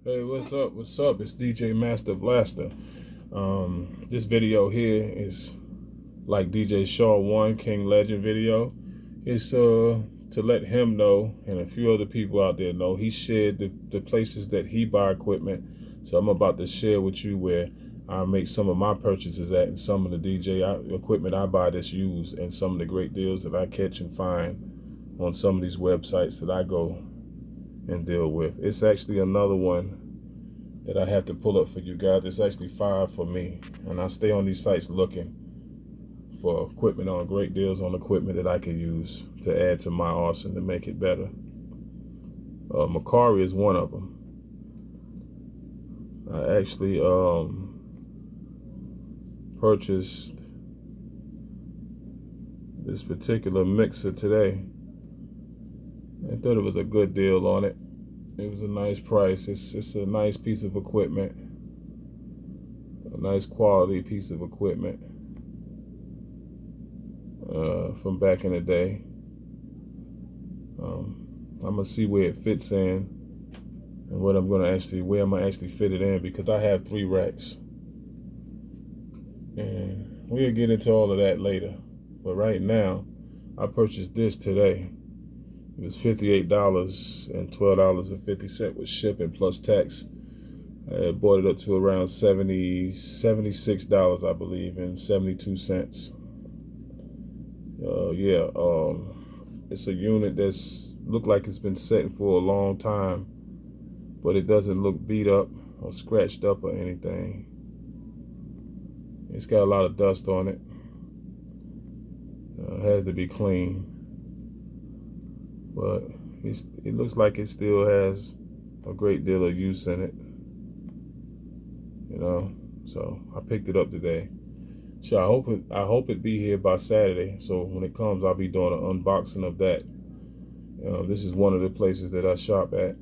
Hey, what's up? What's up? It's DJ Master Blaster. This video here is like DJ Shaw One King Legend video. It's to let him know and a few other people out there know. He shared the places that he buy equipment. So I'm about to share with you where I make some of my purchases at and some of the equipment I buy that's used and some of the great deals that I catch and find on some of these websites that I go and deal with. It's actually another one that I have to pull up for you guys. It's actually 5 for me, and I stay on these sites looking for equipment on great deals on equipment that I can use to add to my arsenal to make it better. Macari is one of them. I actually purchased this particular mixer today. I thought it was a good deal on it. It was a nice price. It's a nice piece of equipment, a nice quality piece of equipment from back in the day. I'm gonna see where it fits in and where I'm gonna actually fit it in, because I have 3 racks, and we'll get into all of that later. But right now, I purchased this today. It was $58 and $12.50 with shipping plus tax. I bought it up to around $76, I believe, and 72 cents. It's a unit that's looked like it's been sitting for a long time, but it doesn't look beat up or scratched up or anything. It's got a lot of dust on it. It has to be clean, but it looks like it still has a great deal of use in it, so I picked it up today. So I hope it be here by Saturday, so when it comes I'll be doing an unboxing of that. This is one of the places that I shop at.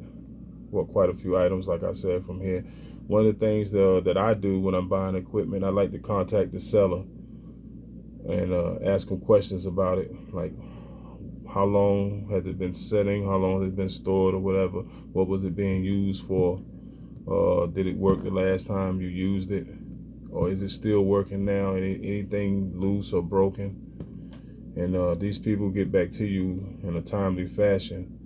Well, quite a few items, like I said, from here. One of the things that I do when I'm buying equipment, I like to contact the seller and ask them questions about it, like how long has it been sitting, how long has it been stored, or whatever. What was it being used for? Did it work the last time you used it, or is it still working now? Anything loose or broken? And these people get back to you in a timely fashion,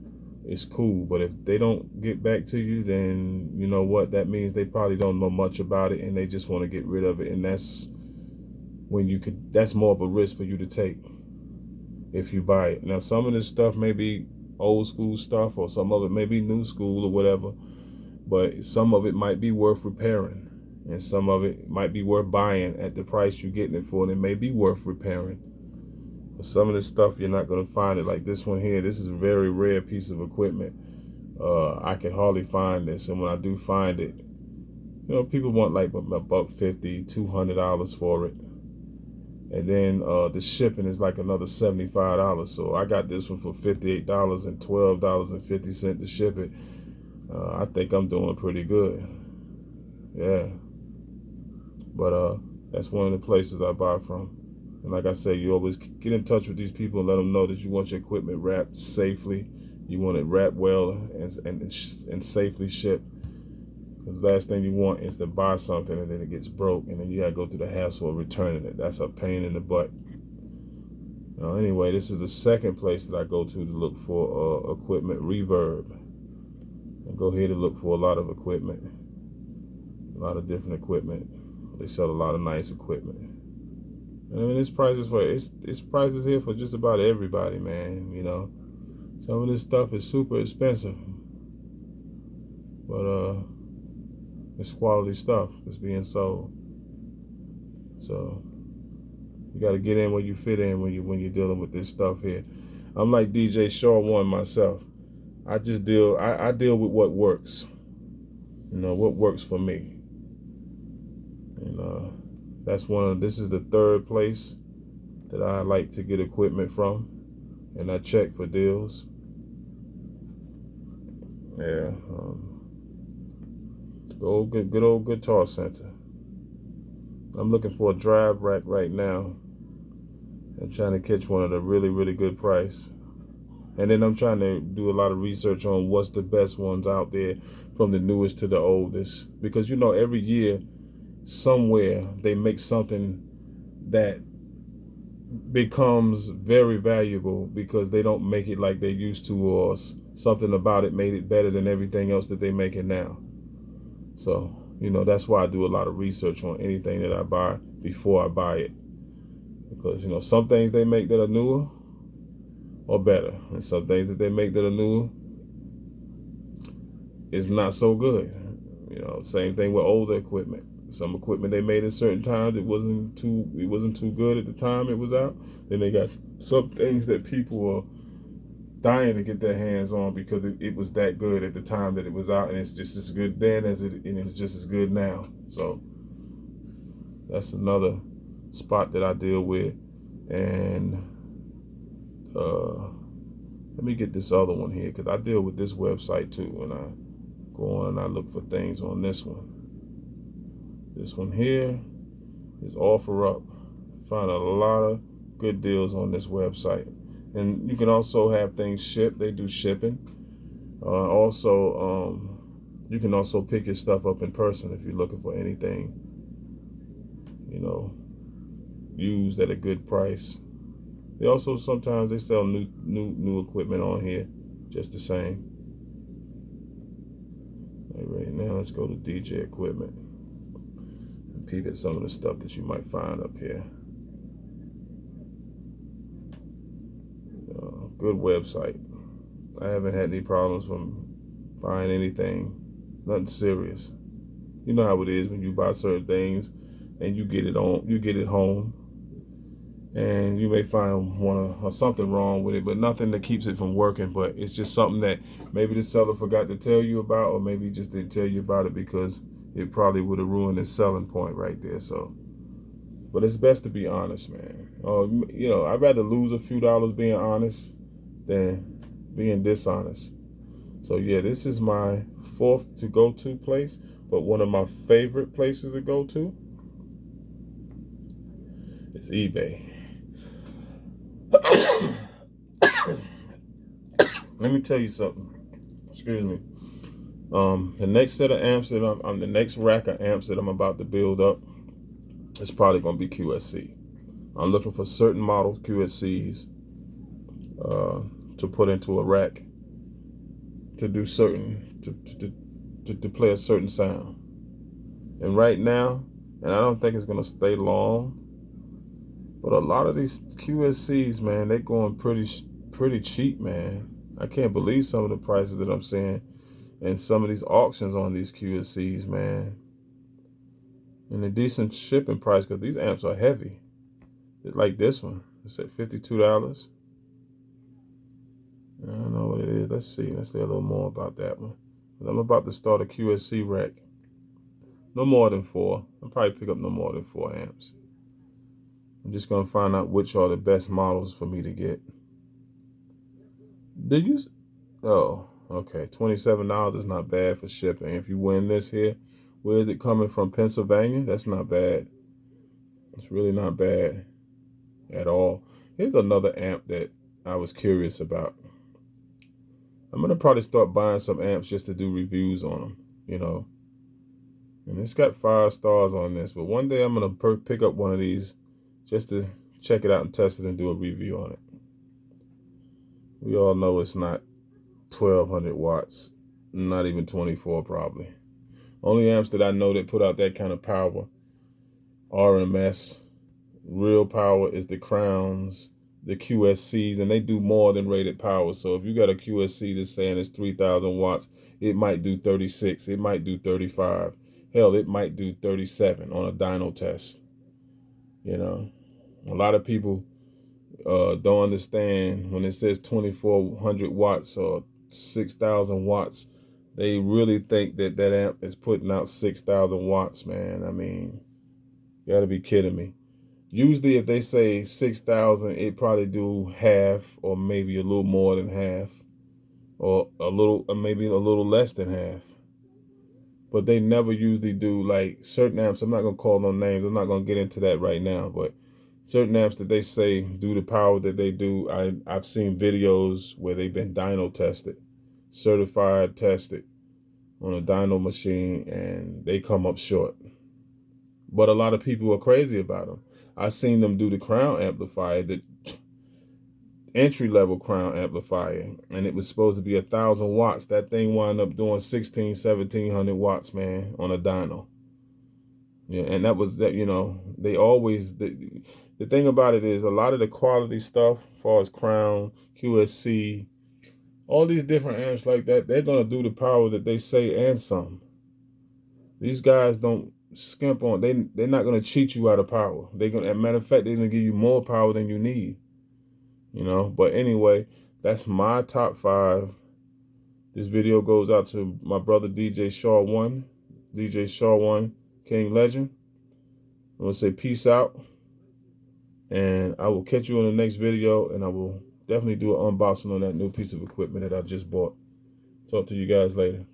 it's cool. But if they don't get back to you, then you know what that means. They probably don't know much about it and they just want to get rid of it. And that's more of a risk for you to take if you buy it. Now, some of this stuff may be old school stuff, or some of it may be new school or whatever, but some of it might be worth repairing, and some of it might be worth buying at the price you're getting it for, and it may be worth repairing. But some of this stuff you're not going to find it. Like this one here, this is a very rare piece of equipment. I can hardly find this, and when I do find it, people want like $150, $200 for it. And then the shipping is like another $75. So I got this one for $58 and $12.50 to ship it. I think I'm doing pretty good. Yeah. But that's one of the places I buy from. And like I say, you always get in touch with these people and let them know that you want your equipment wrapped safely. You want it wrapped well and safely shipped. Because the last thing you want is to buy something and then it gets broke, and then you gotta go through the hassle of returning it. That's a pain in the butt. Anyway, this is the second place that I go to look for equipment, Reverb. I go here to look for a lot of equipment, a lot of different equipment. They sell a lot of nice equipment. I mean, it's prices here for just about everybody, man. Some of this stuff is super expensive, but it's quality stuff that's being sold. So you got to get in where you fit in when you're dealing with this stuff here. I'm like DJ Shaw One myself. I deal with what works. What works for me. And this is the third place that I like to get equipment from, and I check for deals. Yeah. Good old Guitar Center. I'm looking for a drive rack right now. I'm trying to catch one at a really, really good price. And then I'm trying to do a lot of research on what's the best ones out there from the newest to the oldest. Because, every year somewhere they make something that becomes very valuable because they don't make it like they used to, or something about it made it better than everything else that they make it now. So, that's why I do a lot of research on anything that I buy before I buy it. Because, some things they make that are newer or better, and some things that they make that are newer is not so good. Same thing with older equipment. Some equipment they made at certain times, it wasn't too good at the time it was out. Then they got some things that people are dying to get their hands on because it was that good at the time that it was out, and it's just as good then and it's just as good now. So that's another spot that I deal with. And let me get this other one here, because I deal with this website too, and I go on and I look for things on this one. This one here is OfferUp. Find a lot of good deals on this website. And you can also have things shipped. They do shipping. You can also pick your stuff up in person if you're looking for anything, used at a good price. They also sometimes they sell new equipment on here, just the same. Right now, let's go to DJ Equipment and peep at some of the stuff that you might find up here. Good website. I haven't had any problems from buying anything, nothing serious. You know how it is when you buy certain things and you get it home, and you may find something wrong with it, but nothing that keeps it from working. But it's just something that maybe the seller forgot to tell you about, or maybe just didn't tell you about it because it probably would have ruined his selling point right there. So, but it's best to be honest, man. I'd rather lose a few dollars being honest than being dishonest. So yeah, this is my fourth to go to place, but one of my favorite places to go to is eBay. Let me tell you something. Excuse me. The next set of amps that the next rack of amps that I'm about to build up is probably going to be QSC. I'm looking for certain model QSCs to put into a rack to do to play a certain sound. And right now, and I don't think it's going to stay long, but a lot of these QSCs, man, they're going pretty cheap, man. I can't believe some of the prices that I'm seeing and some of these auctions on these QSCs, man. And a decent shipping price, because these amps are heavy. It's like this one. It's at $52. I don't know what it is. Let's see. Let's say a little more about that one. But I'm about to start a QSC rack. No more than 4. I'll probably pick up no more than 4 amps. I'm just going to find out which are the best models for me to get. Oh, okay. $27 is not bad for shipping. If you win this here, where is it coming from? Pennsylvania? That's not bad. It's really not bad at all. Here's another amp that I was curious about. I'm going to probably start buying some amps just to do reviews on them, And it's got 5 stars on this, but one day I'm going to pick up one of these just to check it out and test it and do a review on it. We all know it's not 1200 watts, not even 24 probably. Only amps that I know that put out that kind of power, RMS, real power, is the Crowns, the QSCs, and they do more than rated power. So if you got a QSC that's saying it's 3,000 watts, it might do 36, it might do 35. Hell, it might do 37 on a dyno test. A lot of people don't understand when it says 2,400 watts or 6,000 watts. They really think that amp is putting out 6,000 watts, man. I mean, you gotta be kidding me. Usually if they say 6,000, it probably do half or maybe a little more than half, or maybe a little less than half. But they never usually do, like, certain amps. I'm not going to call no names. I'm not going to get into that right now. But certain amps that they say do the power that they do. I've seen videos where they've been dyno tested, certified tested on a dyno machine, and they come up short. But a lot of people are crazy about them. I seen them do the Crown amplifier, the entry-level Crown amplifier, and it was supposed to be 1,000 watts. That thing wound up doing 1,700 watts, man, on a dyno. Yeah, and that was that. They always the thing about it is a lot of the quality stuff, as far as Crown, QSC, all these different amps like that, they're gonna do the power that they say and some. These guys don't skimp on. They're not gonna cheat you out of power. They're gonna, as a matter of fact, they're gonna give you more power than you need. But anyway, that's my top 5. This video goes out to my brother DJ Shaw One, King Legend. I'm gonna say peace out, and I will catch you on the next video, and I will definitely do an unboxing on that new piece of equipment that I just bought. Talk to you guys later.